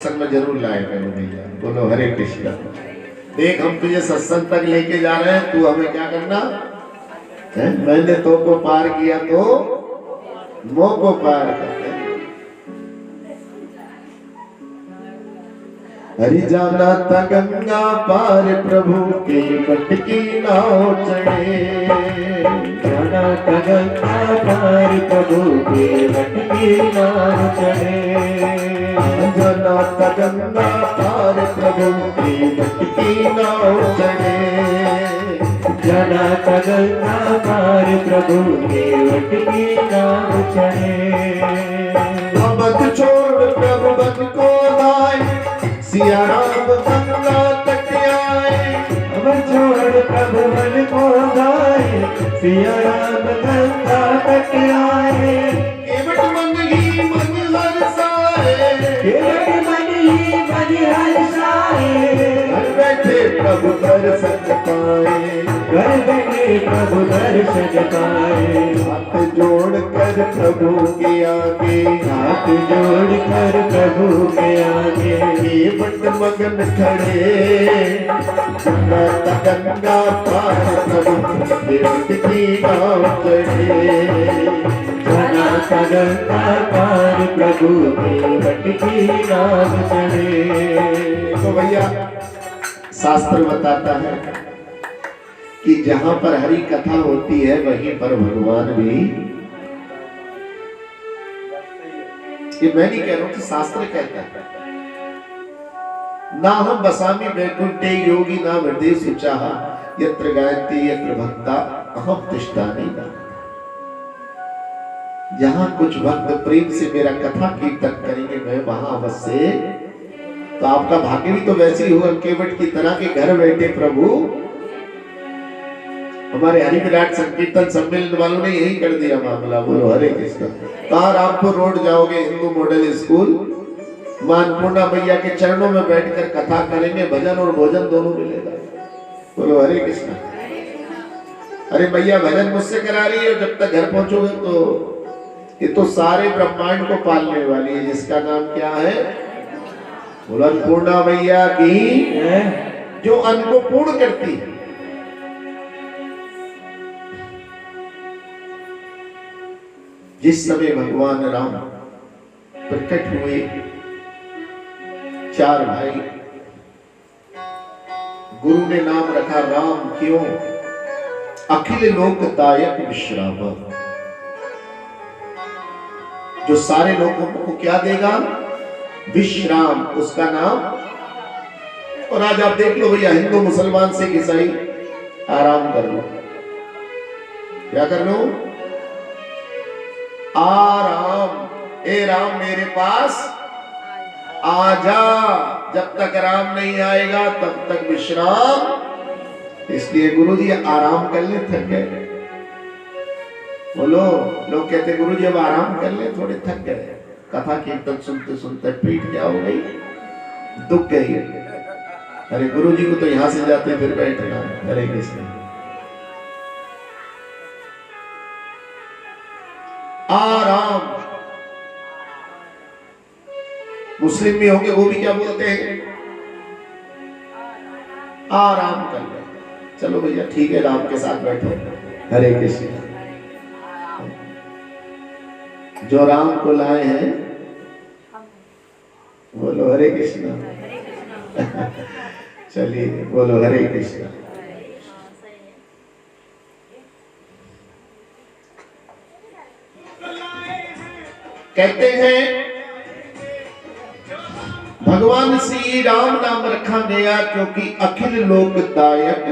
सत्संग में जरूर लाए करो भैया। बोलो हरे कृष्णा। देख हम तुझे सत्संग तक लेके जा रहे हैं, तू हमें क्या करना है? मैंने तो को पार किया तो मोह को पार करते। हरि जाना था गंगा पार प्रभु के पट की नाव चढ़े। जाना था गंगा पार प्रभु के पट की नाव चढ़े। जाना था गंगा पार प्रभु के पट की नाव चढ़े। जाना था गंगा पार प्रभु के पट की नाव चढ़े। अवध छोड़ प्रभु बन को लाए, सिया राम गंगा तट आए। अवध छोड़ प्रभु बन को लाए, सिया राम गंगा तट आए। केवट मन ही मन हर्षाए, केवट मन ही मन हर्षाए। घर बैठे प्रभु दर्शन पाए, घर बैठे प्रभु दर्शन पाए। हाथ जोड़ कर प्रभु के आगे, हाथ जोड़ कर प्रभु के आगे। केवट मगन खड़े। जाना था गंगा पार प्रभु केवट की नाव चढ़े। जाना था गंगा पार प्रभु केवट की नाव चढ़े। तो भैया शास्त्र बताता है कि जहां पर हरि कथा होती है वहीं पर भगवान भी। ये मैं नहीं कह रहा हूं कि शास्त्र कहता है। ना हम बसामी वैकुंठे योगी ना हृदय सुचाहा, यत्र गायत्री यत्र भक्ता अहम तिष्ठामि ना। जहां कुछ भक्त प्रेम से मेरा कथा कीर्तन करेंगे मैं वहां अवश्य। तो आपका भाग्य भी तो वैसे ही होगा, केवट की तरह के घर बैठे प्रभु। हमारे हरि विराट संकीर्तन सम्मेलन वालों ने यही कर दिया मामला। बोलो हरे कृष्ण। कहाँ रामपुर रोड जाओगे, हिंदू मॉडल स्कूल, मां अन्नपूर्णा मैया के चरणों में बैठकर कथा करेंगे, भजन और भोजन दोनों मिलेगा। बोलो हरे कृष्ण। अरे मैया भजन मुझसे करा रही है, जब तक घर पहुंचोगे तो ये तो सारे ब्रह्मांड को पालने वाली है, जिसका नाम क्या है? बोलो अन्नपूर्णा मैया की, जो अन्न को पूर्ण करती है। जिस समय भगवान राम प्रकट हुए, चार भाई, गुरु ने नाम रखा राम। क्यों? अखिल लोकदायक विश्राम, जो सारे लोगों को क्या देगा? विश्राम, उसका नाम। और आज आप देख लो भैया, हिंदू मुसलमान सिख ईसाई आराम कर लो। क्या कर लो? आराम। ए राम मेरे पास आजा। जब तक राम नहीं आएगा तब तक विश्राम। इसलिए गुरु जी आराम कर ले, थक गए। बोलो, लोग कहते गुरु जी अब आराम कर ले, थोड़े थक गए। कथा कीर्तन सुनते सुनते पीठ क्या हो गई? दुख गई। अरे गुरु जी को तो यहां से जाते फिर बैठना। हरे कृष्ण। आराम। मुस्लिम भी होंगे, वो भी क्या बोलते हैं? आराम कर ले। चलो भैया ठीक है, राम के साथ बैठो। हरे कृष्ण। जो राम को लाए हैं, बोलो हरे कृष्ण। चलिए बोलो हरे कृष्ण। कहते हैं भगवान श्री राम नाम रखा गया क्योंकि अखिल लोकदायक,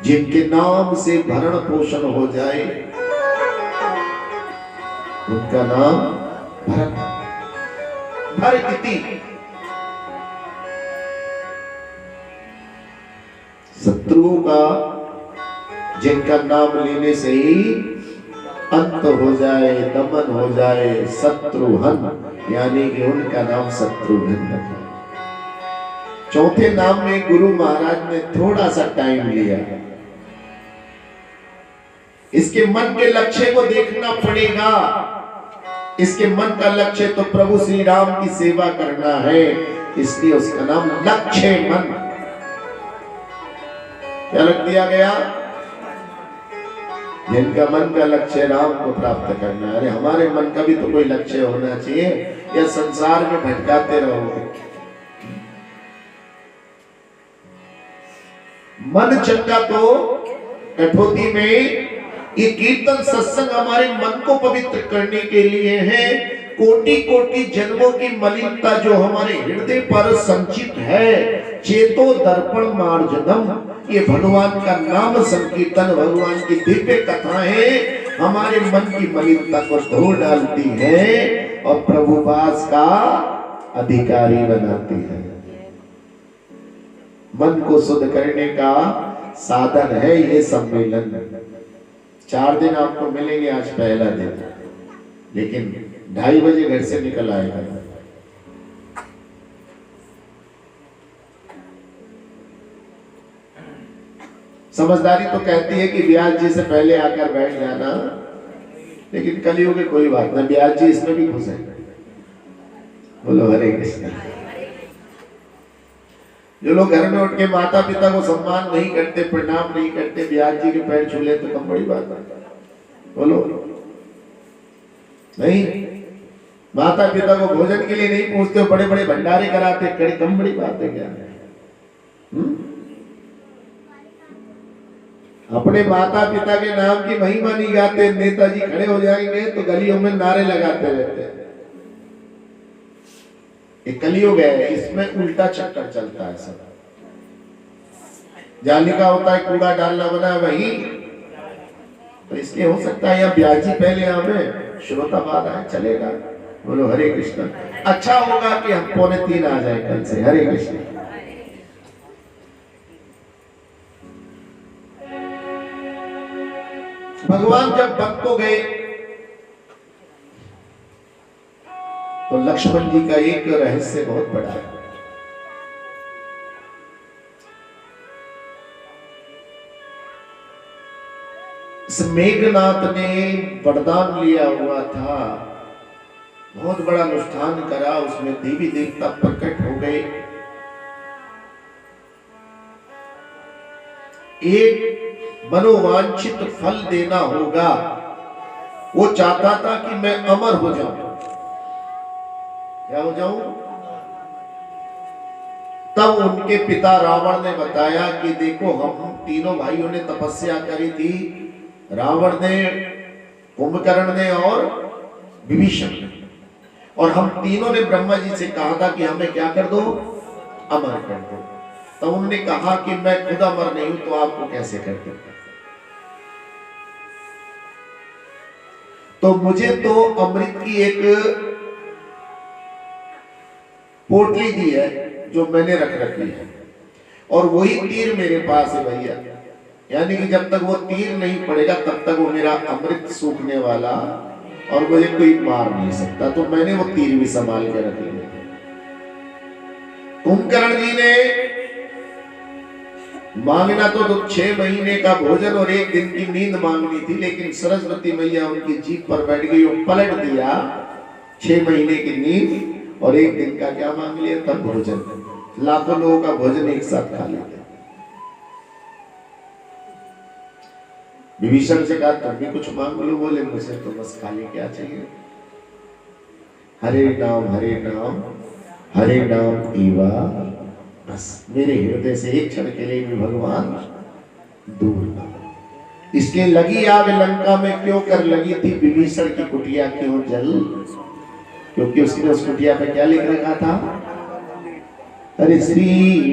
जिनके नाम से भरण पोषण हो जाए उनका नाम भरत। भरति शत्रुओं का, जिनका नाम लेने से ही अंत हो जाए, दमन हो जाए, शत्रुघ्न, यानी कि उनका नाम शत्रुघ्न रखा। चौथे नाम में गुरु महाराज ने थोड़ा सा टाइम लिया। इसके मन के लक्ष्य को देखना पड़ेगा। इसके मन का लक्ष्य तो प्रभु श्री राम की सेवा करना है, इसलिए उसका नाम लक्ष्य मन क्या रख दिया गया। जिनका मन का लक्ष्य राम को प्राप्त करना है। अरे हमारे मन का भी तो कोई लक्ष्य होना चाहिए, या संसार में भटकाते रहोगे। मन चंगा तो कठौती में ये कीर्तन सत्संग हमारे मन को पवित्र करने के लिए है। कोटि कोटि जन्मों की मलिनता जो हमारे हृदय पर संचित है, चेतो दर्पण मार्जनम, ये भगवान का नाम संकीर्तन, भगवान की दिव्य कथाएं हमारे मन की मलिनता को धो डालती है और प्रभुवास का अधिकारी बनाती है। मन को शुद्ध करने का साधन है ये सम्मेलन। 4 दिन आपको मिलेंगे, आज पहला दिन, लेकिन 2:30 बजे घर से निकल आएगा। समझदारी तो कहती है कि ब्यास जी से पहले आकर बैठ जाना, लेकिन कलियुग में कोई बात ना, ब्यास जी इसमें भी खुश है। बोलो हरे कृष्ण। जो लोग घर में उठ के माता पिता को सम्मान नहीं करते, प्रणाम नहीं करते, ब्यास जी के पैर छू ले तो कम बड़ी बात है। बोलो नहीं, माता पिता को भोजन के लिए नहीं पूछते, बड़े बड़े भंडारे कराते, कड़ी कम बड़ी बात है क्या? अपने माता पिता के नाम की महिमा नहीं गाते, नेताजी खड़े हो जाएंगे तो गलियों में नारे लगाते रहते हैं। एक कलियुग है, इसमें उल्टा चक्कर चलता है सब। जाली का होता है कूड़ा डालना बना वही, तो इसलिए हो सकता है यहाँ ब्यास जी पहले आवे, श्रोता बाद आए, चलेगा। बोलो हरे कृष्ण। अच्छा होगा कि हम 2:45 आ जाए कल से। हरे कृष्ण। भगवान जब वन को गए तो लक्ष्मण जी का एक रहस्य बहुत बड़ा है। इस मेघनाथ ने वरदान लिया हुआ था, बहुत बड़ा अनुष्ठान करा, उसमें देवी देवता प्रकट हो गए। एक मनोवांछित फल देना होगा, वो चाहता था कि मैं अमर हो जाऊं। क्या हो जाऊं? तब उनके पिता रावण ने बताया कि देखो, हम तीनों भाइयों ने तपस्या करी थी, रावण ने, कुंभकर्ण ने और विभीषण ने, और हम तीनों ने ब्रह्मा जी से कहा था कि हमें क्या कर दो, अमर कर दो। तो उन्होंने कहा कि मैं खुद अमर नहीं हूं तो आपको कैसे कर दो। तो मुझे तो अमृत की एक पोटली दी है जो मैंने रख रखी है, और वही तीर मेरे पास है भैया। यानी कि जब तक वो तीर नहीं पड़ेगा तब तक वो मेरा अमृत सूखने वाला, और मुझे कोई मार नहीं सकता। तो मैंने वो तीर भी संभाल के रख लिया। कुंभकर्ण जी ने मांगना तो 6 महीने का भोजन और 1 दिन की नींद मांगनी थी, लेकिन सरस्वती मैया उनकी जीभ पर बैठ गई और पलट दिया। 6 महीने की नींद और 1 दिन का क्या मांग लिया, तब भोजन। लाखों लोगों का भोजन एक साथ खा लिया। विभीषण से कहा तुम भी कुछ मांग लो। बोले मुझे तो बस खाली क्या चाहिए, हरे नाम एवा, बस मेरे हृदय से एक क्षण के लिए भी भगवान दूर ना। इसलिए लगी आग लंका में क्यों कर लगी थी, विभीषण की कुटिया क्यों जल, क्योंकि उसने उस कुटिया पे क्या लिख रखा था, हरे श्री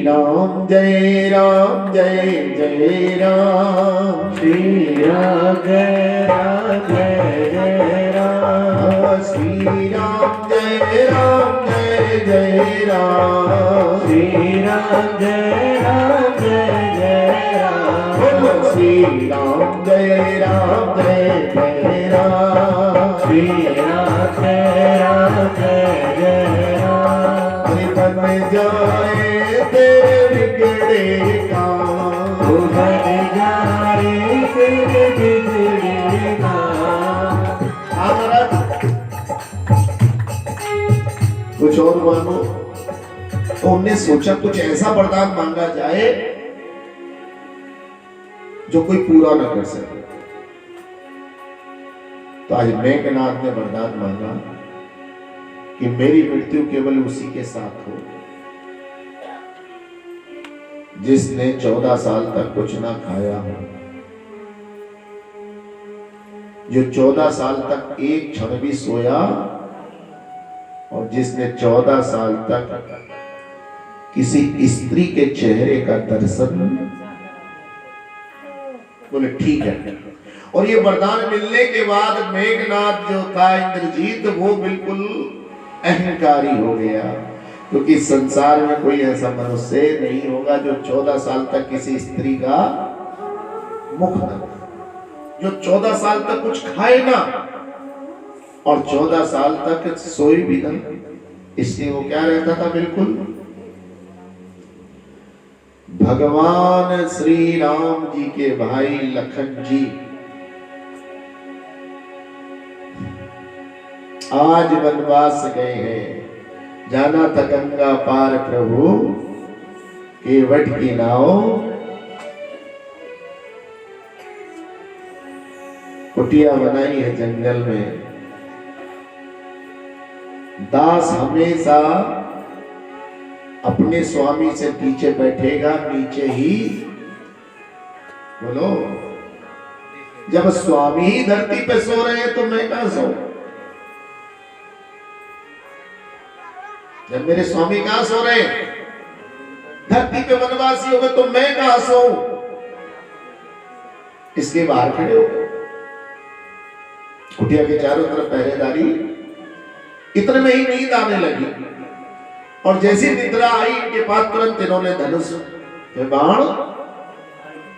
राम जय राम जय जय राम, श्री राम जय राम जय जय राम, श्री राम जय राम जय जय राम, श्री राम जय राम जय जय राम, बोलो श्री राम जय राम जय जय राम, श्री राम जय राम जय जय राम। बन जाए तेरे बिगड़े काम, बन जाए तेरे बिगड़े काम। कुछ और मांगो। तो उनने सोचा कुछ ऐसा वरदान मांगा जाए जो कोई पूरा ना कर सके। तो आज मेघनाथ ने वरदान मांगा कि मेरी मृत्यु केवल उसी के साथ हो जिसने 14 साल तक कुछ ना खाया हो, जो 14 साल तक एक क्षण भी सोया, और जिसने 14 साल तक किसी स्त्री के चेहरे का दर्शन। बोले ठीक है। और ये वरदान मिलने के बाद मेघनाथ जो था इंद्रजीत, वो बिल्कुल अहंकारी हो गया, क्योंकि संसार में कोई ऐसा मनुष्य नहीं होगा जो 14 साल तक किसी स्त्री का मुख न, जो 14 साल तक कुछ खाए ना और 14 साल तक सोए भी ना। इसलिए वो क्या रहता था, बिल्कुल भगवान श्री राम जी के भाई लखन जी आज वनवास गए हैं। जाना था गंगा पार प्रभु केवट की नाव, कुटिया बनाई है जंगल में। दास हमेशा अपने स्वामी से पीछे बैठेगा, नीचे ही। बोलो, जब स्वामी ही धरती पे सो रहे हैं तो मैं कहां सो? जब मेरे स्वामी कहां सो रहे हैं, धरती पे वनवासी हो गए, तो मैं कहां सो? इसके बाहर खड़े हो गए। कुटिया के चारों तरफ पहरेदारी। इतने में ही नींद आने लगी, और जैसी निद्रा आई इनके पास तुरंत इन्होंने धनुष बाण,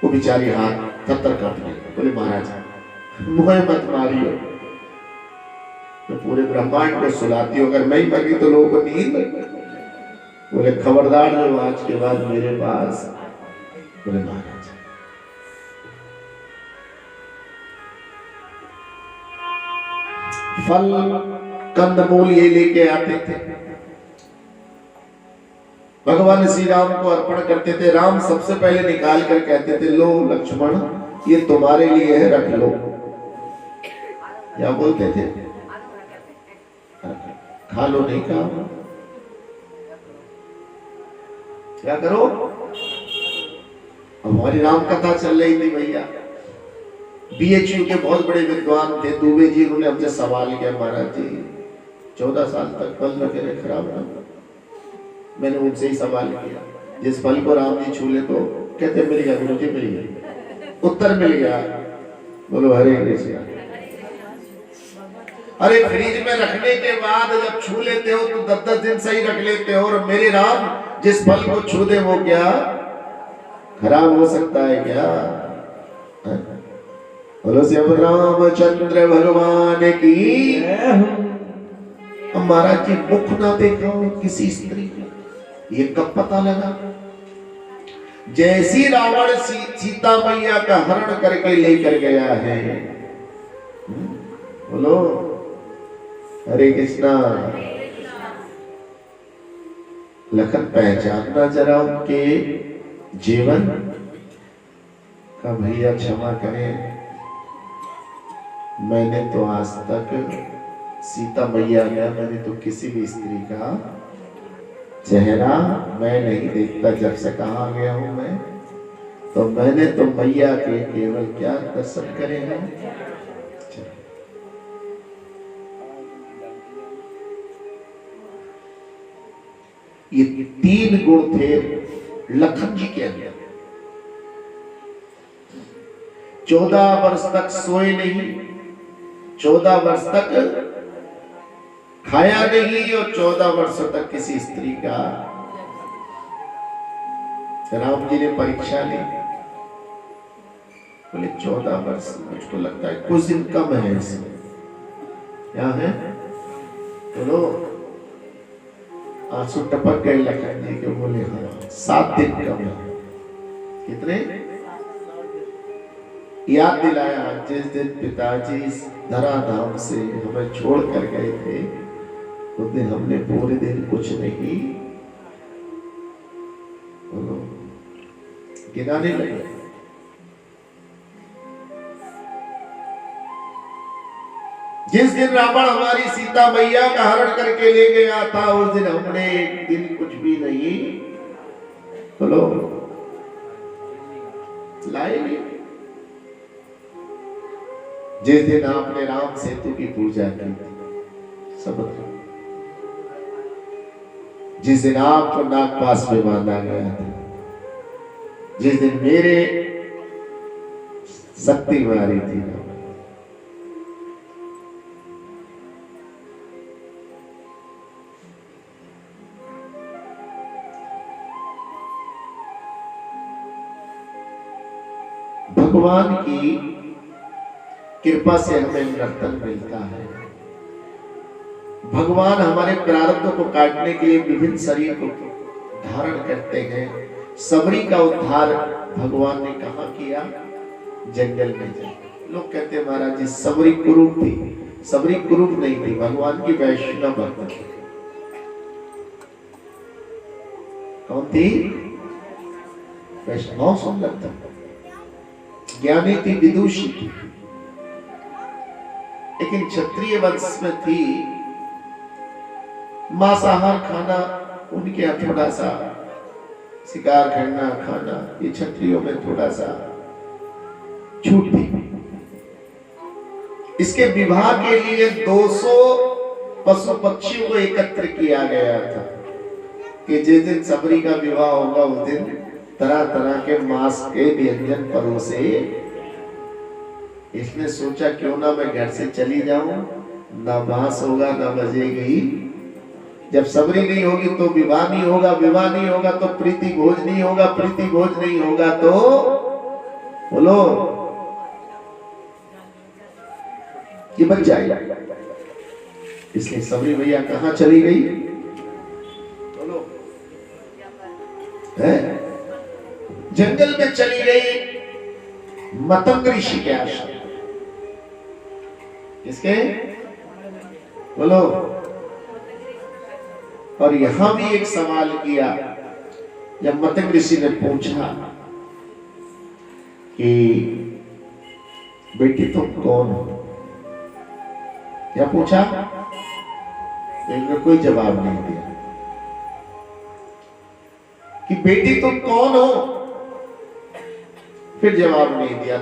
वो बिचारी हाथ थर काटने। बोले महाराज मुझे मत मारियो, मैं पूरे ब्रह्मांड को सुलाती हूँ, अगर मैं ही मर गई तो लोगों को नींद। बोले खबरदार जो आज के बाद मेरे पास। बोले महाराज फल कंदमूल ये लेके आते थे, भगवान श्री राम को अर्पण करते थे। राम सबसे पहले निकाल कर कहते थे, लो लक्ष्मण ये तुम्हारे लिए है, रख लो। क्या बोलते थे? खा लो, नहीं खा क्या करो? हमारी राम कथा चल रही थी भैया। बीएचयू के बहुत बड़े विद्वान थे दुबे जी, उन्होंने हमसे सवाल किया, महाराज जी 14 साल तक फल वगैरह खराब ना। मैंने उनसे ही सवाल किया, जिस फल को राम जी छू ले तो कहते मिल गया गुरु जी, मिल गया, उत्तर मिल गया। बोलो हरे कृष्ण। अरे फ्रिज में रखने के बाद जब छू लेते हो तो 10-10 दिन सही रख लेते हो, और मेरे राम जिस फल को छू दे वो क्या खराब हो सकता है क्या? बोलो श्री रामचंद्र भगवान की। महाराज जी मुख ना देखा किसी स्त्री का, ये कब पता लगा? जैसी रावण सीता मैया का हरण करके लेकर गया है। बोलो हरे कृष्णा। लखन पहचानना जरा उनके जीवन का। भैया क्षमा करें, मैंने तो आज तक सीता मैया का, मैंने तो किसी भी स्त्री का चेहरा मैं नहीं देखता। जब से कहा गया हूं मैं, तो मैंने तो मैया के केवल क्या दर्शन करे हैं। ये 3 गुण थे लखन जी के अंदर। 14 वर्ष तक सोए नहीं, 14 वर्ष तक खाया नहीं, और 14 वर्षों तक किसी स्त्री का। राम जी ने परीक्षा ली, बोले 14 वर्ष, मुझको लगता है कुछ दिन कम है इसमें। क्या है? बोलो आंसू टपक गए लखन जी के। बोले हाँ 7 दिन कम है। कितने? याद दिलाया जिस दिन पिताजी धराधाम से हमें छोड़ कर गए थे, वो दिन हमने पूरे दिन कुछ नहीं बोलो गिनाने लगे। जिस दिन रावण हमारी सीता मैया का हरण करके ले गया था उस दिन हमने एक दिन कुछ भी नहीं बोलो लाए नहीं। जिस दिन आपने राम सेतु की पूजा की सब, जिस दिन आपको नागपास में बांधा गया था, जिस दिन मेरे शक्ति मारी थी, भगवान की कृपा से हमें नर्तन मिलता है। भगवान हमारे प्रारब्ध को काटने के लिए विभिन्न शरीर को धारण करते हैं। सबरी का उद्धार भगवान ने कहाँ किया? जंगल में जाकर। लोग कहते हैं महाराज जी सबरी कुरूप थी। सबरी कुरूप नहीं थी, भगवान की वैष्णव भक्त थी। कौन थी? वैष्णव सुंदर था, ज्ञानी थी, विदुषी थी, लेकिन क्षत्रिय वंश में थी। मांसाहार खाना उनके यहाँ थोड़ा सा, शिकार करना खाना ये क्षत्रियों में थोड़ा सा छूट थी। इसके विवाह के लिए 200 पशु पक्षियों को एकत्र किया गया था कि जिस दिन सबरी का विवाह होगा उस दिन तरह तरह के मांस के व्यंजन परोसे। इसने सोचा क्यों ना मैं घर से चली जाऊं, ना मांस होगा ना बजेगी। जब सबरी नहीं होगी तो विवाह नहीं होगा, विवाह नहीं होगा तो प्रीति भोज नहीं होगा, प्रीति भोज नहीं होगा तो बोलो ये बच जाएगा। इसलिए सबरी भैया कहां चली गई? बोलो है जंगल में चली गई मतंग ऋषि के आश्रम। किसके? बोलो। और यहां भी एक सवाल किया जब मतंग ऋषि ने पूछा कि बेटी तुम कौन हो? क्या पूछा? इन्होंने कोई जवाब नहीं दिया कि बेटी तुम कौन हो। फिर जवाब नहीं दिया।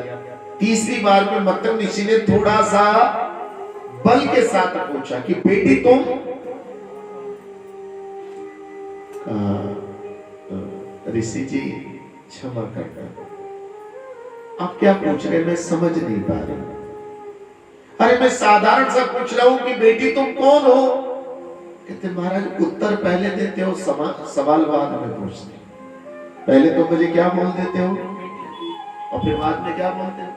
तीसरी बार में मतंग ऋषि ने थोड़ा सा बल के साथ पूछा कि बेटी तुम? ऋषि जी क्षमा करना, आप क्या पूछ रहे हैं मैं समझ नहीं पा रही। अरे मैं साधारण सा पूछ रहा हूं कि बेटी तुम कौन हो? कहते महाराज उत्तर पहले देते हो, सवाल बाद में पूछते। पहले तो मुझे क्या बोल देते हो और फिर बाद में क्या बोलते हो?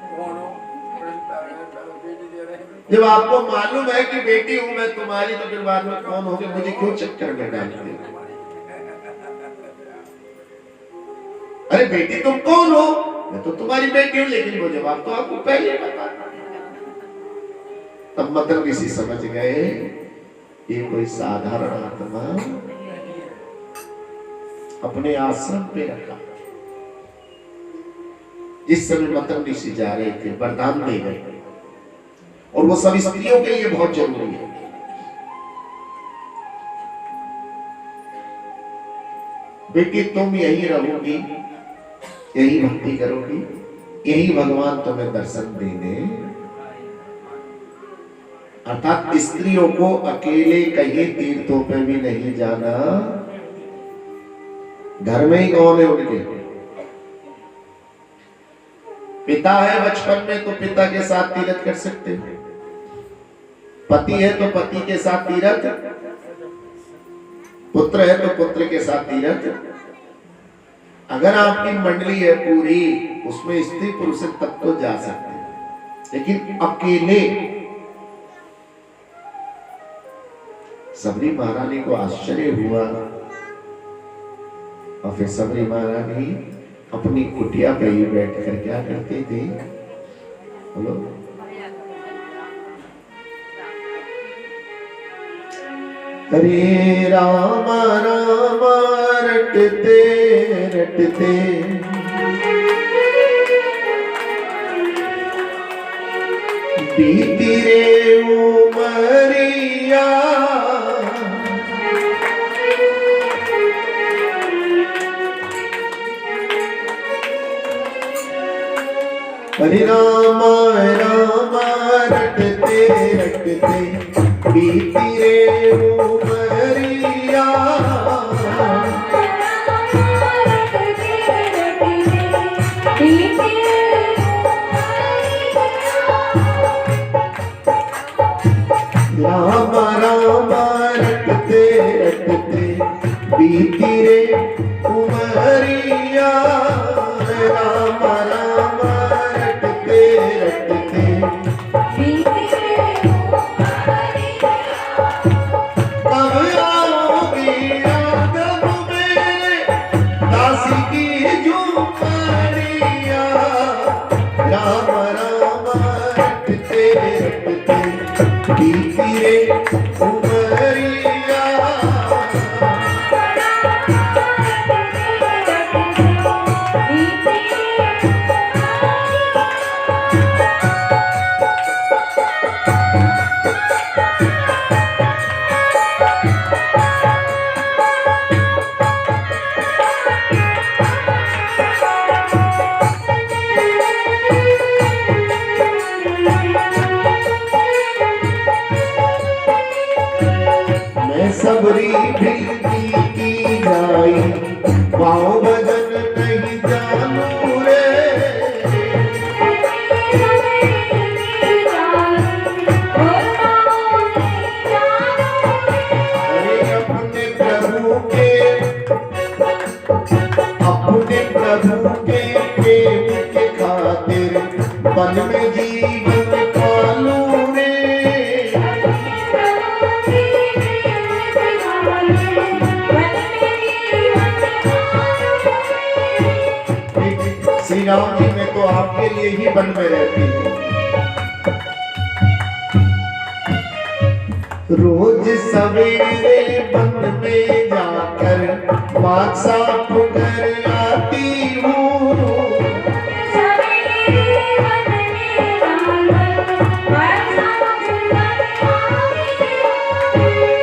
जब आपको मालूम है कि बेटी हूं मैं तुम्हारी तो फिर बाद में कौन होगे? मुझे क्यों चक्कर में डालते हो? अरे बेटी तुम कौन हो? मैं तो तुम्हारी बेटी हूं, लेकिन वो जवाब तो आपको पहले बता। तब मतंग ऋषि समझ गए ये कोई साधारण आत्मा अपने आश्रम पे रखा। जिस समय मतंग ऋषि जा रहे थे वरदान दे गए, और वो सब स्त्रियों के लिए बहुत जरूरी है। बेटी तुम यही रहोगी, यही भक्ति करोगी, यही भगवान तुम्हें दर्शन देने। अर्थात स्त्रियों को अकेले कहीं तीर्थों पे भी नहीं जाना, घर में ही कौन है उनके? पिता है बचपन में तो पिता के साथ तीर्थ कर सकते हो, पति है तो पति के साथ तीर्थ, पुत्र है तो पुत्र के साथ तीर्थ। अगर आपकी मंडली है पूरी, उसमें स्त्री पुरुष तक तो जा सकते हैं, लेकिन अकेले। सबरी महारानी को आश्चर्य हुआ, और फिर सबरी महारानी अपनी कुटिया पे ही बैठकर क्या करती थी? बोलो हरे राम राम रटते रटते बीती रे उमरिया। हरे राम राम रटते रटते बीती रे उमरिया। राम राम रटते रटते बीती रे उमरिया। राम राम रटते रटते कब आओगी याद मेरे दासी की झुमरिया। राम राम रटते रटते बीती रे उमरिया। सबरी भिलती की जाई पाँव भजन नहीं जानू रे। अरे अपने प्रभु के प्रेम के खातिर वन में जीवन पालू रे। श्री राम जी मैं तो आपके लिए ही वन में रहती हूँ। रोज सवेरे वन में जाकर बात साफ कर आती हूँ।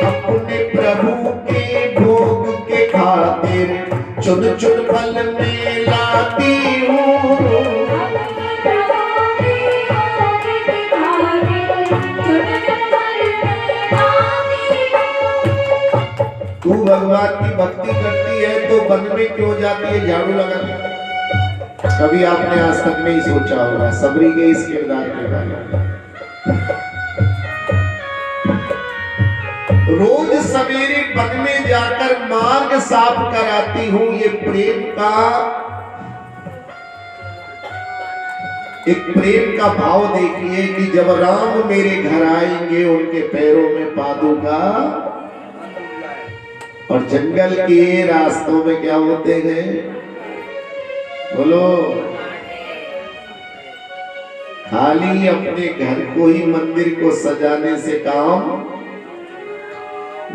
अपने प्रभु के भोग के खातिर चुन चुन फल में लाती हूँ। तू भगवान की भक्ति करती है तो वन में क्यों जाती है झाड़ू लगाने? कभी आपने आज तक नहीं सोचा होगा सबरी के इस किरदार के बारे में। रोज सवेरे वन में जाकर मार्ग साफ कराती हूँ। ये प्रेम का भाव देखिए कि जब राम मेरे घर आएंगे उनके पैरों में पादुका और जंगल के रास्तों में क्या होते हैं बोलो। खाली अपने घर को ही मंदिर को सजाने से काम,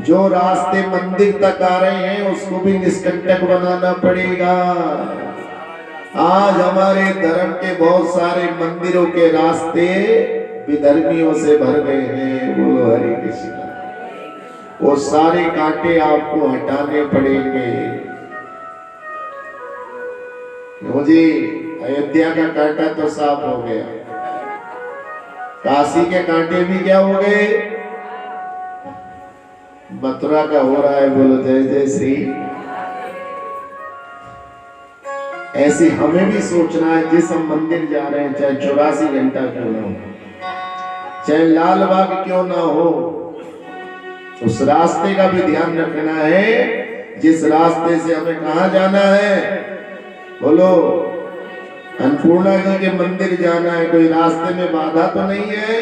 जो रास्ते मंदिर तक आ रहे हैं उसको भी निष्कंटक बनाना पड़ेगा। आज हमारे धर्म के बहुत सारे मंदिरों के रास्ते विधर्मियों से भर गए हैं। बोलो हरे कृष्ण। वो सारे कांटे आपको हटाने पड़ेंगे। मुझे अयोध्या का कांटा तो साफ हो गया, काशी के कांटे भी क्या हो गए, मथुरा का हो रहा है। बोलो जय जय श्री। ऐसे हमें भी सोचना है जिस हम मंदिर जा रहे हैं, चाहे 84 घंटा क्यों ना हो, चाहे लाल बाग क्यों ना हो, उस रास्ते का भी ध्यान रखना है। जिस रास्ते से हमें कहाँ जाना है, बोलो अन्नपूर्णा जी के मंदिर जाना है। कोई रास्ते में बाधा तो नहीं है,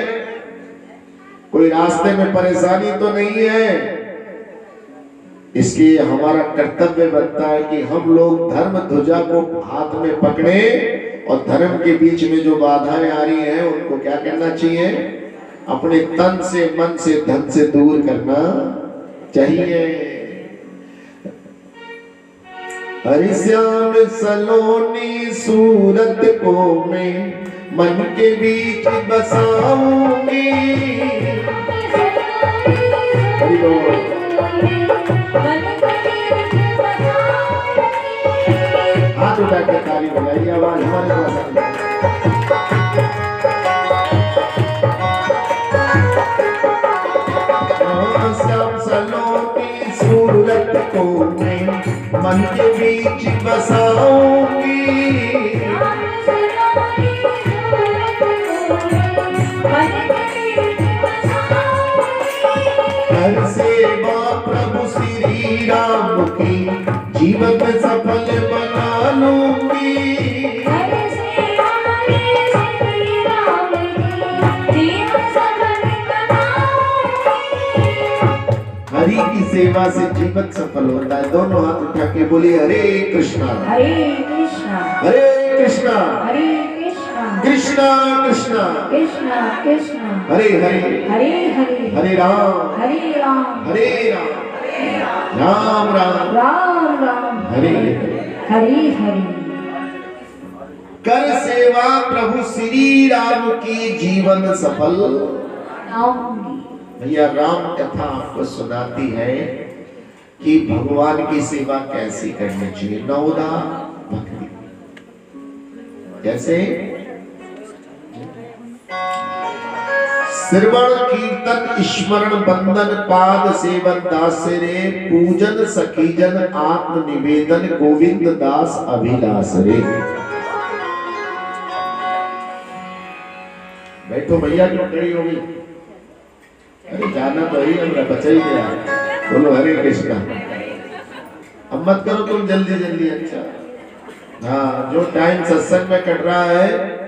कोई रास्ते में परेशानी तो नहीं है। इसलिए हमारा कर्तव्य बनता है कि हम लोग धर्म ध्वजा को हाथ में पकड़े और धर्म के बीच में जो बाधाएं आ रही हैं उनको क्या करना चाहिए, अपने तन से मन से धन से दूर करना चाहिए। हरि श्याम सलोनी सूरत को मैं मन के बीच बसाऊंगी। हरि बोल। हाथ उठा के ताली बजाइए, आवाज हमारे पास। श्याम सलोनी सूरत को मैं मन के बीच बसाऊंगी। हर सेवा प्रभु श्री राम की जीवन में सफल बना लूंगी। हरि की सेवा से जीवन सफल होता है। दोनों हाथ उठा के बोलिए हरे कृष्णा हरे कृष्णा हरे कृष्णा हरे कृष्णा कृष्णा कृष्णा कृष्णा कृष्णा हरे हरे हरे हरे हरे राम हरे राम हरे राम राम राम राम राम हरे हरे। हरे हरे। कर सेवा प्रभु श्री राम की जीवन सफल। भैया राम कथा आपको सुनाती है कि भगवान की सेवा कैसी करनी चाहिए। नवदा भक्ति जैसे श्रवण कीर्तन स्मरण बंदन पाद सेवन दास रे पूजन सखीजन आत्म निवेदन गोविंद दास अभिलाष रे। बैठो भैया क्यों खड़ी होगी? अरे जाना तो ही हमरा बचा ही गया। बोलो हरे कृष्णा। अब मत करो तुम जल्दी जल्दी। अच्छा हाँ, जो टाइम सत्संग में कट रहा है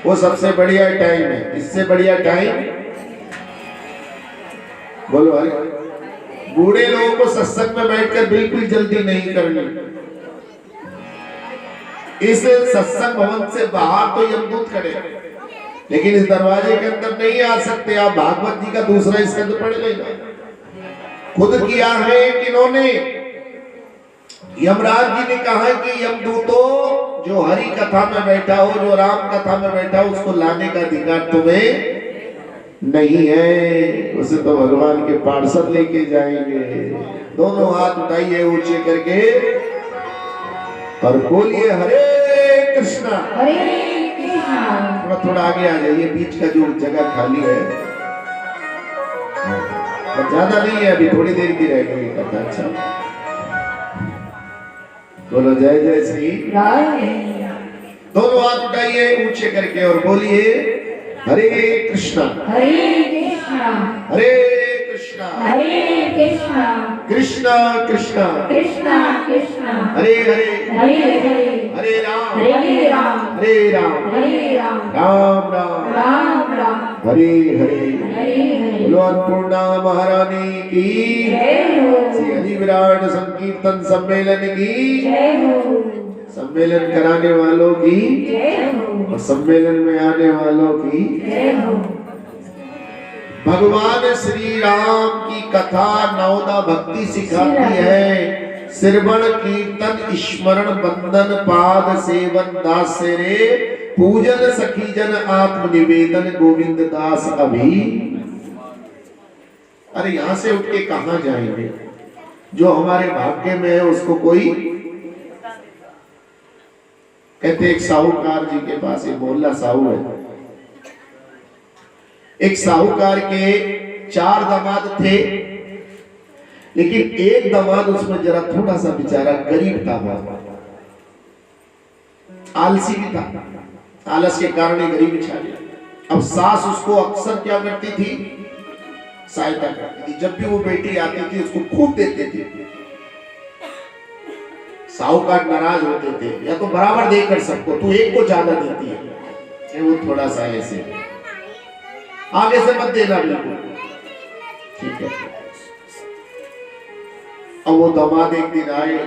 वो सबसे बढ़िया टाइम है। इससे बढ़िया टाइम बोलो हरे। बूढ़े लोगों को सत्संग में बैठकर बिल्कुल जल्दी नहीं करनी। इस सत्संग भवन से बाहर तो यमदूत खड़े, लेकिन इस दरवाजे के अंदर नहीं आ सकते। आप भागवत जी का दूसरा स्कंद पढ़ लेना। खुद किया है किन्होंने? यमराज जी ने कहा कि यमदूतों, जो हरि कथा में बैठा हो, जो राम कथा में बैठा हो, उसको लाने का अधिकार तुम्हें नहीं है। उसे तो भगवान के पार्षद लेके जाएंगे। दोनों हाथ उठाइए ऊंचे करके और बोलिए हरे कृष्णा हरे कृष्णा। थोड़ा थोड़ा आगे आ जाइए, बीच का जो जगह खाली है और ज्यादा नहीं है, अभी थोड़ी देर की रह गई कथा। अच्छा बोलो जय जय श्री राम। दोनों हाथ उठाइए ऊंचे करके और बोलिए हरे कृष्णा हरे कृष्णा हरे कृष्णा हरे कृष्णा कृष्णा कृष्णा कृष्णा कृष्णा हरे हरे हरे हरे हरे राम हरे राम हरे राम हरे राम राम राम राम राम हरे हरे। हरे हरे। बोलो अन्नपूर्णा महारानी की जय हो। श्री हरि विराट संकीर्तन सम्मेलन की जय हो। सम्मेलन कराने वालों की जय हो। और सम्मेलन में आने वालों की जय हो। भगवान श्री राम की कथा नवदा भक्ति सिखाती है। श्रवण कीर्तन स्मरण बंदन पाद सेवन दास रे पूजन सखीजन आत्म निवेदन गोविंद दास अभी। अरे यहां से उठ के कहां जाएंगे? जो हमारे भाग्य में है उसको कोई कहते। एक साहूकार जी के पास, एक मोहल्ला साहू है, एक साहूकार के 4 दामाद थे, लेकिन एक दामाद उसमें जरा थोड़ा सा बेचारा गरीब था, आलसी भी था। आलस के कारण ही गरीबी छा गया। अब सास उसको अक्सर क्या करती थी? सहायता करती थी। जब भी वो बेटी आती थी उसको खूब देते थे। साहूकार नाराज होते थे, या तो बराबर देकर सबको, तू एक को ज्यादा देती है, वो थोड़ा सा ऐसे आगे से मत देना बिल्कुल, ठीक है। अब वो दामाद एक दिन आए,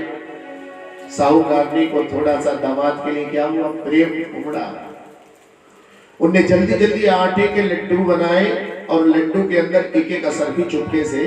साहूकारनी को थोड़ा सा दामाद के लिए क्या हुआ, प्रेम उमड़ा। उनने जल्दी जल्दी आटे के लड्डू बनाए और लड्डू के अंदर एक एक असरफी चुपके से